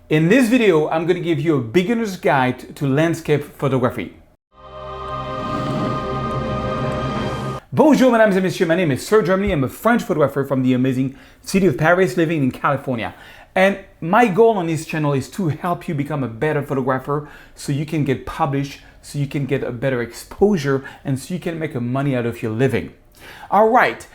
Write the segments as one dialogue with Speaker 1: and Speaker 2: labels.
Speaker 1: In this video, I'm going to give you a beginner's guide to landscape photography. Bonjour, mesdames et messieurs, my name is Serge. I'm a French photographer from the amazing city of Paris, living in California. And my goal on this channel is to help you become a better photographer so you can get published, so you can get a better exposure, and so you can make money out of your living. All right,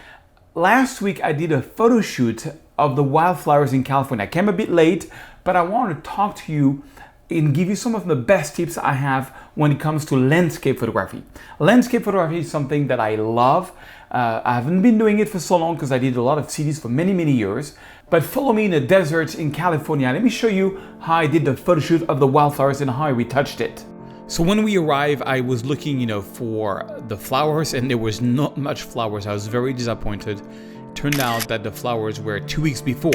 Speaker 1: last week I did a photo shoot of the wildflowers in California. I came a bit late, but I want to talk to you and give you some of the best tips I have when it comes to landscape photography. Landscape photography is something that I love. I haven't been doing it for so long because I did a lot of cities for many years. But follow me in the deserts in California. Let me show you how I did the photo shoot of the wildflowers and how I retouched it. So when we arrived, I was looking, for the flowers, and there was not much flowers. I was very disappointed. Turned out that the flowers were 2 weeks before.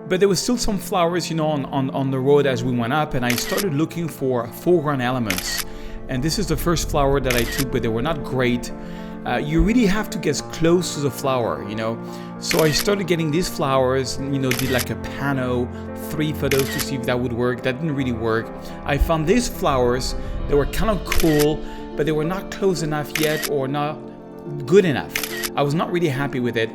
Speaker 1: But there was still some flowers, on the road as we went up, and I started looking for foreground elements. And this is the first flower that I took, but they were not great. You really have to get close to the flower, So I started getting these flowers, did like a pano, 3 photos to see if that would work. That didn't really work. I found these flowers that were kind of cool, but they were not close enough yet or not good enough. I was not really happy with it.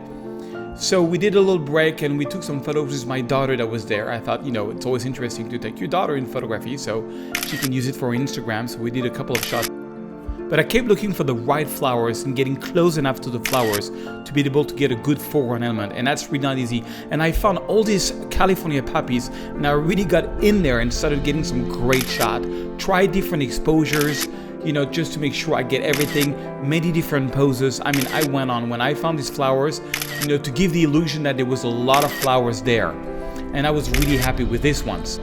Speaker 1: So we did a little break and we took some photos with my daughter that was there. I thought, it's always interesting to take your daughter in photography so she can use it for Instagram. So we did a couple of shots. But I kept looking for the right flowers and getting close enough to the flowers to be able to get a good foreground element. And that's really not easy. And I found all these California poppies and I really got in there and started getting some great shots. Tried different exposures, just to make sure I get everything, many different poses. I mean, I went on when I found these flowers, to give the illusion that there was a lot of flowers there. And I was really happy with these ones.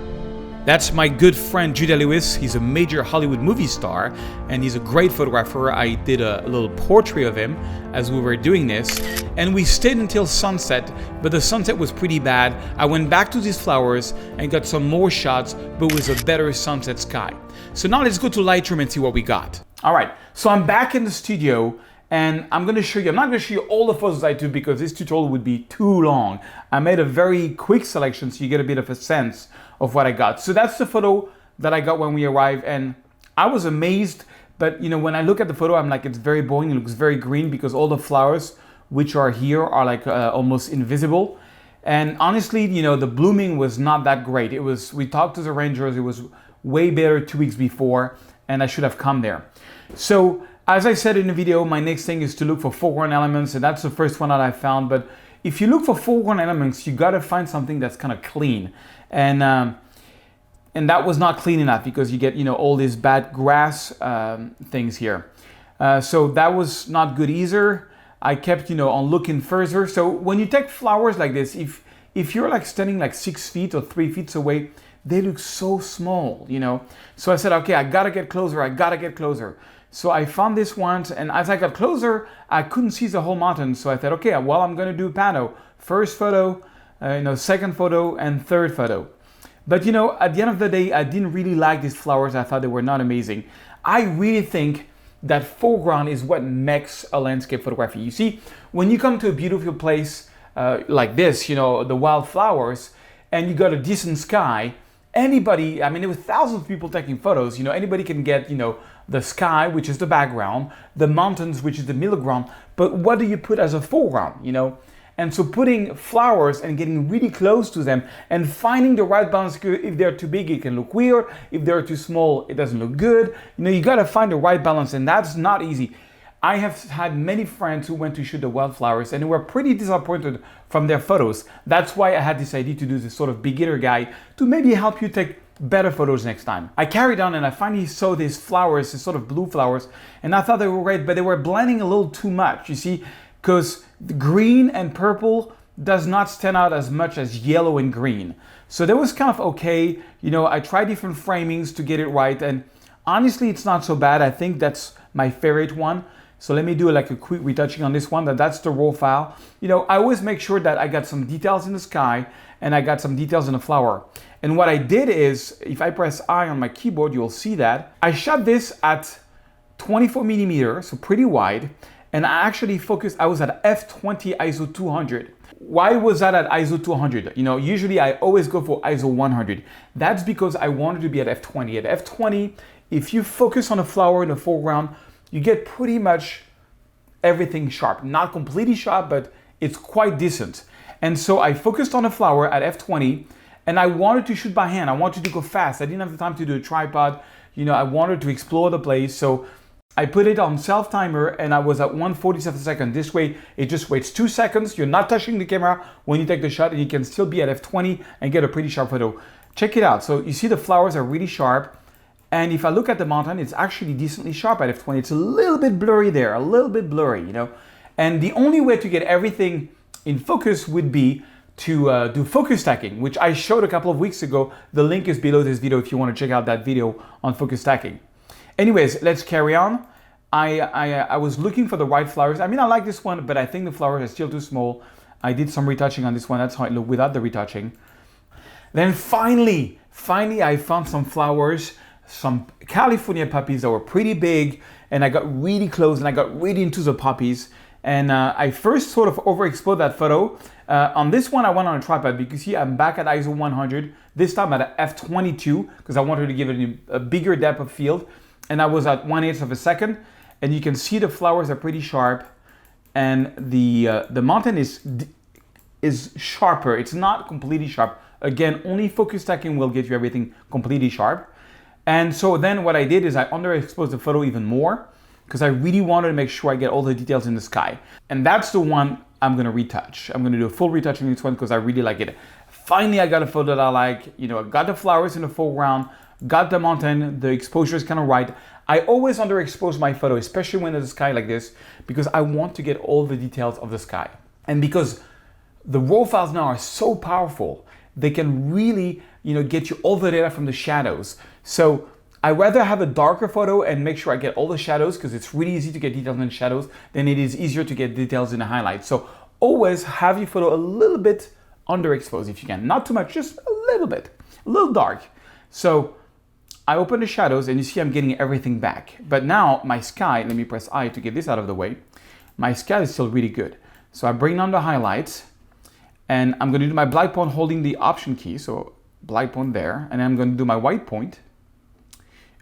Speaker 1: That's my good friend Judah Lewis. He's a major Hollywood movie star and he's a great photographer. I did a little portrait of him as we were doing this, and we stayed until sunset, but the sunset was pretty bad. I went back to these flowers and got some more shots, but with a better sunset sky. So now let's go to Lightroom and see what we got. All right, so I'm back in the studio and I'm going to show you, I'm not going to show you all the photos I took because this tutorial would be too long. I made a very quick selection so you get a bit of a sense of what I got. So that's the photo that I got when we arrived, and I was amazed. But when I look at the photo, I'm like, it's very boring. It looks very green because all the flowers which are here are like almost invisible. And honestly, the blooming was not that great. We talked to the rangers. It was way better 2 weeks before, and I should have come there. So as I said in the video, my next thing is to look for foreground elements, and that's the first one that I found. But if you look for foreground elements, you got to find something that's kind of clean. And that was not clean enough because you get, all these bad grass things here. So that was not good either. I kept, on looking further. So when you take flowers like this, if you're like standing like 6 feet or 3 feet away, they look so small, So I said, okay, I gotta get closer. So I found this one, and as I got closer, I couldn't see the whole mountain. So I thought, okay, well, I'm gonna do pano. First photo, second photo, and third photo. But at the end of the day, I didn't really like these flowers. I thought they were not amazing. I really think that foreground is what makes a landscape photography. You see, when you come to a beautiful place like this, the wildflowers, and you got a decent sky, anybody, there were thousands of people taking photos, anybody can get, the sky, which is the background, the mountains, which is the middle ground, but what do you put as a foreground, And so putting flowers and getting really close to them and finding the right balance. If they're too big, it can look weird. If they're too small, it doesn't look good. You gotta find the right balance, and that's not easy. I have had many friends who went to shoot the wildflowers and who were pretty disappointed from their photos. That's why I had this idea to do this sort of beginner guide to maybe help you take better photos next time. I carried on and I finally saw these flowers, these sort of blue flowers, and I thought they were great, but they were blending a little too much, you see, because the green and purple does not stand out as much as yellow and green. So that was kind of okay. I tried different framings to get it right, and honestly, it's not so bad. I think that's my favorite one. So let me do like a quick retouching on this one. That's the raw file. I always make sure that I got some details in the sky and I got some details in the flower. And what I did is, if I press I on my keyboard, you'll see that I shot this at 24 millimeters, so pretty wide. And I actually focused, I was at f20 ISO 200. why was that at ISO 200? You know, usually I always go for ISO 100. That's because I wanted to be at f20. At f20, if you focus on a flower in the foreground, you get pretty much everything sharp. Not completely sharp, but it's quite decent. And so I focused on a flower at f20, and I wanted to shoot by hand. I wanted to go fast. I didn't have the time to do a tripod. You know, I wanted to explore the place. So I put it on self timer and I was at 1/47 second. This way, it just waits 2 seconds. You're not touching the camera when you take the shot, and you can still be at f20 and get a pretty sharp photo. Check it out. So you see the flowers are really sharp. And if I look at the mountain, it's actually decently sharp at f20. It's a little bit blurry there, a little bit blurry, you know. And the only way to get everything in focus would be to do focus stacking, which I showed a couple of weeks ago. The link is below this video if you want to check out that video on focus stacking. Anyways, let's carry on. I was looking for the right flowers. I mean, I like this one, but I think the flowers are still too small. I did some retouching on this one. That's how it looked without the retouching. Then finally, I found some flowers, some California poppies that were pretty big, and I got really close and I got really into the poppies. And I first sort of overexposed that photo. On this one, I went on a tripod because see, I'm back at ISO 100. This time at f22 because I wanted to give it a bigger depth of field. And I was at 1/8 of a second. And you can see the flowers are pretty sharp. And the mountain is sharper. It's not completely sharp. Again, only focus stacking will get you everything completely sharp. And so then what I did is I underexposed the photo even more because I really wanted to make sure I get all the details in the sky. And that's the one I'm gonna retouch. I'm gonna do a full retouch on this one because I really like it. Finally, I got a photo that I like. You know, I got the flowers in the foreground, got the mountain, the exposure is kind of right. I always underexpose my photo, especially when there's a sky like this, because I want to get all the details of the sky. And because the RAW files now are so powerful, they can really, you know, get you all the data from the shadows. So I rather have a darker photo and make sure I get all the shadows because it's really easy to get details in the shadows than it is easier to get details in the highlights. So always have your photo a little bit underexposed if you can. Not too much, just a little bit, a little dark. So I open the shadows and you see I'm getting everything back. But now my sky, let me press I to get this out of the way. My sky is still really good. So I bring down the highlights and I'm gonna do my black point holding the option key. So black point there, and I'm gonna do my white point.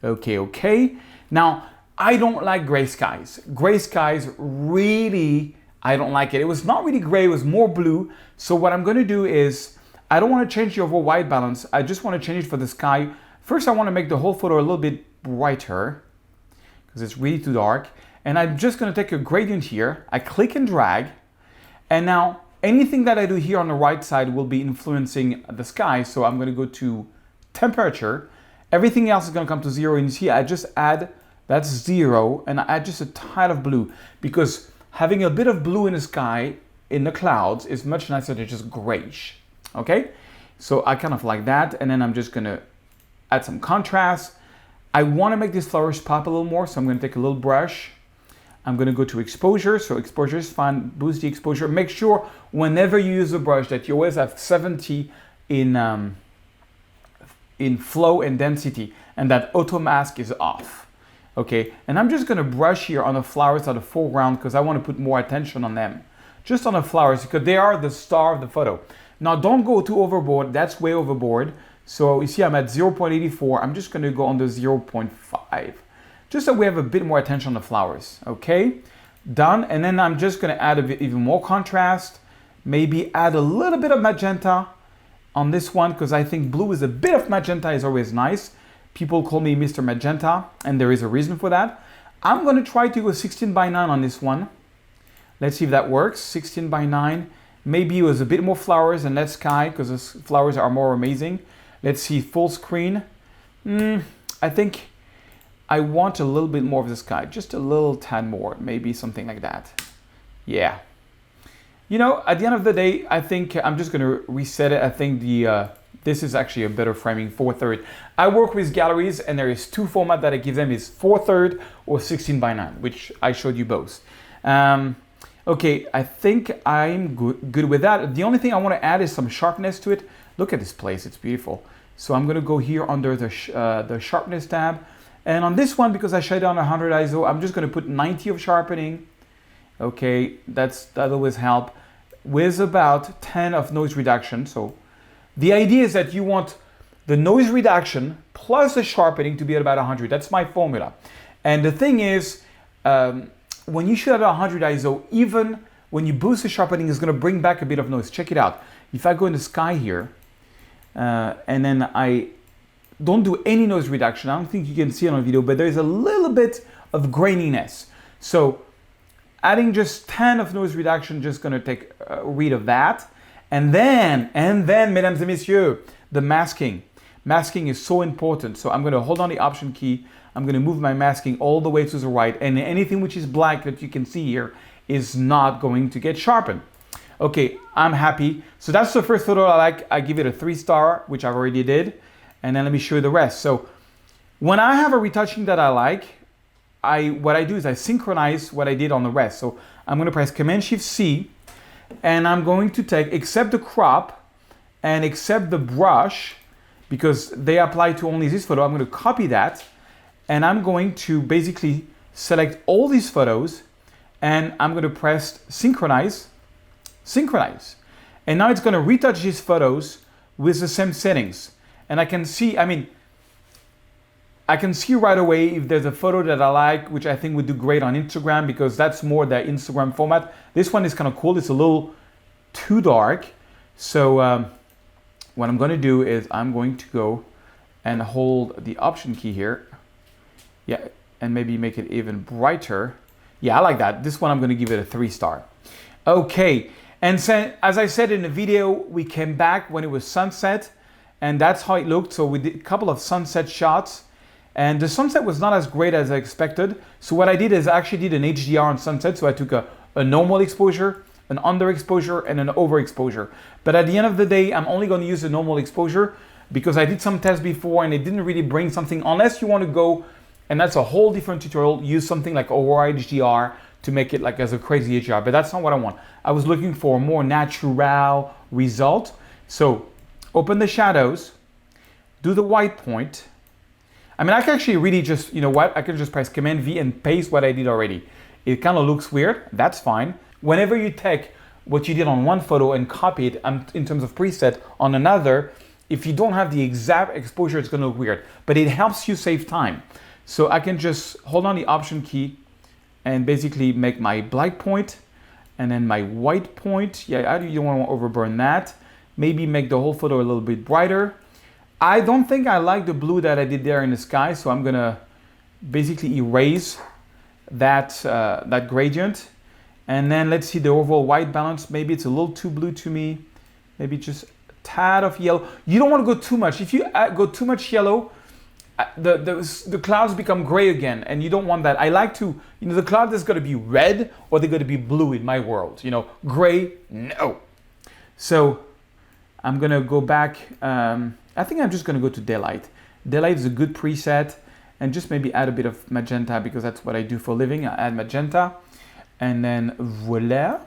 Speaker 1: Okay. Now, I don't like gray skies. Gray skies really, I don't like it. It was not really gray, it was more blue. So what I'm gonna do is, I don't wanna change the overall white balance. I just wanna change it for the sky. First, I wanna make the whole photo a little bit brighter because it's really too dark. And I'm just gonna take a gradient here. I click and drag. And now, anything that I do here on the right side will be influencing the sky. So I'm gonna go to temperature. Everything else is gonna come to 0. And you see, I just add, that's 0. And I add just a tide of blue because having a bit of blue in the sky, in the clouds, is much nicer than just grayish, okay? So I kind of like that. And then I'm just gonna add some contrast. I wanna make these flowers pop a little more. So I'm gonna take a little brush. I'm gonna go to exposure. So exposure is fine, boost the exposure. Make sure whenever you use a brush that you always have 70 in flow and density, and that auto mask is off, okay? And I'm just gonna brush here on the flowers at the foreground because I wanna put more attention on them. Just on the flowers because they are the star of the photo. Now don't go too overboard, that's way overboard. So you see I'm at 0.84, I'm just gonna go under 0.5. Just so we have a bit more attention on the flowers, okay? Done, and then I'm just gonna add a bit even more contrast, maybe add a little bit of magenta on this one, because I think blue is a bit of magenta is always nice. People call me Mr. Magenta, and there is a reason for that. I'm gonna try to go 16:9 on this one. Let's see if that works, 16:9. Maybe it was a bit more flowers and less sky, because the flowers are more amazing. Let's see, full screen. I think I want a little bit more of the sky, just a little tad more, maybe something like that. Yeah. You know, at the end of the day, I think I'm just gonna reset it. I think this is actually a better framing, 4/3. I work with galleries and there is 2 formats that I give them is 4/3 or 16:9, which I showed you both. Okay, I think I'm good with that. The only thing I wanna add is some sharpness to it. Look at this place, it's beautiful. So I'm gonna go here under the sharpness tab. And on this one, because I shut down 100 ISO, I'm just gonna put 90 of sharpening. Okay, that always help. with about 10 of noise reduction. So the idea is that you want the noise reduction plus the sharpening to be at about 100. That's my formula. And the thing is, when you shoot at 100 ISO, even when you boost the sharpening, it's going to bring back a bit of noise. Check it out. If I go in the sky here, and then I don't do any noise reduction, I don't think you can see it on the video, but there's a little bit of graininess. So adding just 10 of noise reduction, just going to take rid of that. And then, mesdames et messieurs, the masking. Masking is so important. So I'm going to hold on the Option key. I'm going to move my masking all the way to the right. And anything which is black that you can see here is not going to get sharpened. Okay, I'm happy. So that's the first photo I like. I give it a 3-star, which I already did. And then let me show you the rest. So when I have a retouching that I like, what I do is I synchronize what I did on the rest. So I'm going to press Command-Shift-C, and I'm going to take, except the crop and except the brush, because they apply to only this photo, I'm going to copy that, and I'm going to basically select all these photos, and I'm going to press Synchronize. And now it's going to retouch these photos with the same settings. And I can see, I can see right away if there's a photo that I like, which I think would do great on Instagram, because that's more the Instagram format. This one is kind of cool. It's a little too dark. So what I'm going to do is I'm going to go and hold the Option key here. Yeah, and maybe make it even brighter. Yeah, I like that. This one I'm going to give it a 3-star. Okay, and so, as I said in the video, we came back when it was sunset, and that's how it looked. So we did a couple of sunset shots, and the sunset was not as great as I expected. So what I did is I actually did an HDR on sunset. So I took a normal exposure, an underexposure, and an overexposure. But at the end of the day, I'm only going to use the normal exposure because I did some tests before and it didn't really bring something, unless you want to go, and that's a whole different tutorial, use something like Aurora HDR to make it like as a crazy HDR, but that's not what I want. I was looking for a more natural result. So open the shadows, do the white point. I mean, I can actually really just, you know what, I can just press Command V and paste what I did already. It kind of looks weird, that's fine. Whenever you take what you did on one photo and copy it in terms of preset on another, if you don't have the exact exposure, it's gonna look weird, but it helps you save time. So I can just hold on the Option key and basically make my black point and then my white point. Yeah, you don't want to overburn that. Maybe make the whole photo a little bit brighter. I don't think I like the blue that I did there in the sky, so I'm gonna basically erase that, that gradient. And then let's see the overall white balance. Maybe it's a little too blue to me. Maybe just a tad of yellow. You don't want to go too much. If you go too much yellow, the clouds become gray again, and you don't want that. I like to, you know, the cloud is going to be red or they're going to be blue in my world. You know, gray, no. So I'm going to go back. I think I'm just going to go to daylight. Daylight is a good preset, and just maybe add a bit of magenta because that's what I do for a living. I add magenta, and then voila.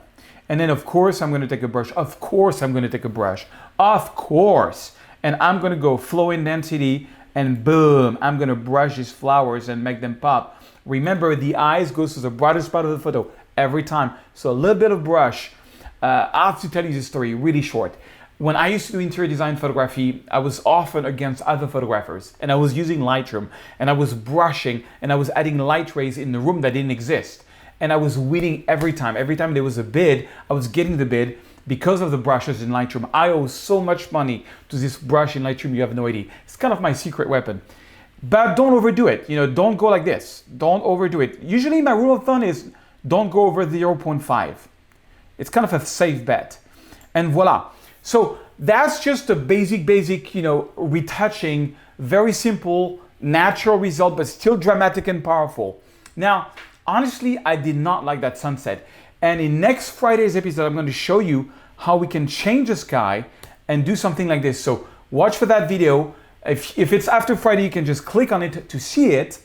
Speaker 1: And then of course I'm going to take a brush. Of course I'm going to take a brush. Of course. And I'm going to go flow intensity. And boom, I'm gonna brush these flowers and make them pop. Remember, the eyes goes to the brightest part of the photo every time. So a little bit of brush. I have to tell you this story really short. When I used to do interior design photography, I was often against other photographers, and I was using Lightroom, and I was brushing, and I was adding light rays in the room that didn't exist. And I was winning every time. Every time there was a bid, I was getting the bid. Because of the brushes in Lightroom. I owe so much money to this brush in Lightroom, you have no idea. It's kind of my secret weapon. But don't overdo it. You know, don't go like this. Don't overdo it. Usually my rule of thumb is don't go over 0.5. It's kind of a safe bet. And voila. So that's just a basic, you know, retouching, very simple, natural result, but still dramatic and powerful. Now, honestly, I did not like that sunset. And in next Friday's episode, I'm going to show you how we can change the sky and do something like this. So watch for that video. If it's after Friday, you can just click on it to see it.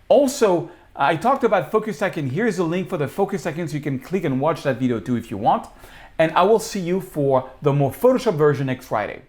Speaker 1: Also, I talked about focus second. Here's a link for the focus second, so you can click and watch that video too if you want. And I will see you for the more Photoshop version next Friday.